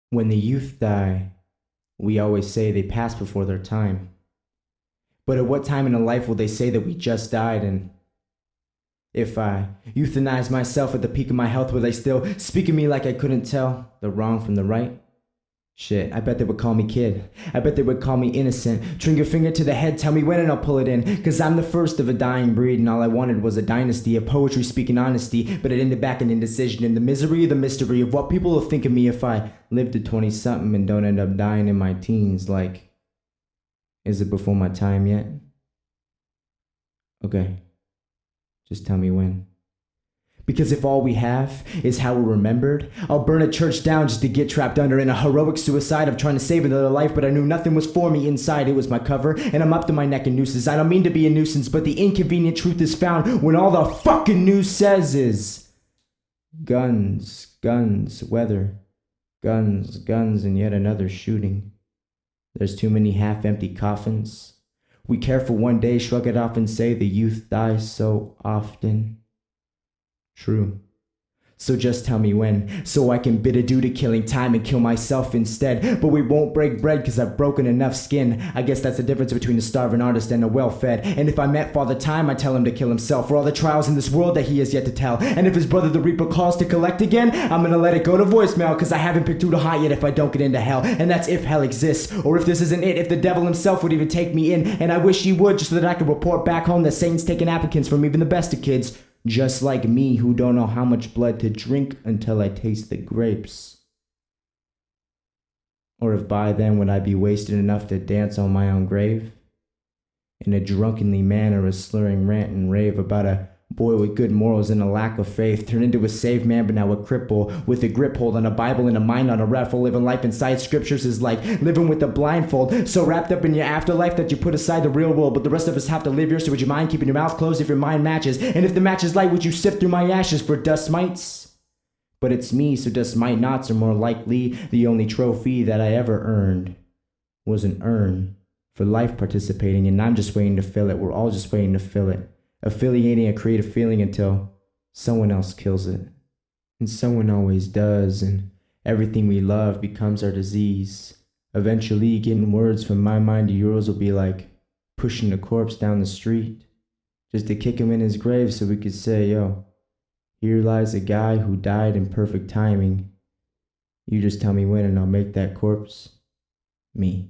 When the youth die, we always say they pass before their time. But at what time in a life will they say that we just died? And if I euthanize myself at the peak of my health, will they still speak of me like I couldn't tell the wrong from the right? Shit, I bet they would call me kid. I bet they would call me innocent. Tring your finger to the head, tell me when and I'll pull it in. Cause I'm the first of a dying breed and all I wanted was a dynasty of poetry speaking honesty. But it ended back in indecision and the misery of the mystery of what people will think of me if I live to 20-something and don't end up dying in my teens. Like, is it before my time yet? Okay, just tell me when. Because if all we have is how we're remembered, I'll burn a church down just to get trapped under in a heroic suicide of trying to save another life, but I knew nothing was for me inside. It was my cover, and I'm up to my neck in nooses. I don't mean to be a nuisance, but the inconvenient truth is found when all the fucking news says is guns, guns, weather, guns, guns, and yet another shooting. There's too many half-empty coffins. We care for one day, shrug it off and say the youth dies so often. True. So just tell me when, so I can bid adieu to killing time and kill myself instead. But we won't break bread cause I've broken enough skin. I guess that's the difference between a starving artist and a well-fed. And if I met Father Time, I'd tell him to kill himself for all the trials in this world that he has yet to tell. And if his brother the Reaper calls to collect again, I'm gonna let it go to voicemail cause I haven't picked who to haunt yet if I don't get into hell. And that's if hell exists, or if this isn't it, if the devil himself would even take me in. And I wish he would just so that I could report back home that Satan's taking applicants from even the best of kids. Just like me, who don't know how much blood to drink until I taste the grapes. Or if by then would I be wasted enough to dance on my own grave? In a drunkenly manner, a slurring rant and rave about a boy with good morals and a lack of faith, turned into a saved man but now a cripple, with a grip hold on a Bible and a mind on a raffle. Living life inside scriptures is like living with a blindfold, so wrapped up in your afterlife that you put aside the real world. But the rest of us have to live here, so would you mind keeping your mouth closed if your mind matches? And if the match is light, would you sift through my ashes for dust mites? But it's me, so dust mite knots are more likely. The only trophy that I ever earned was an urn for life participating, and I'm just waiting to fill it. We're all just waiting to fill it. Affiliating a creative feeling until someone else kills it. And someone always does, and everything we love becomes our disease. Eventually, getting words from my mind to yours will be like pushing a corpse down the street, just to kick him in his grave so we could say, yo, here lies a guy who died in perfect timing. You just tell me when and I'll make that corpse me.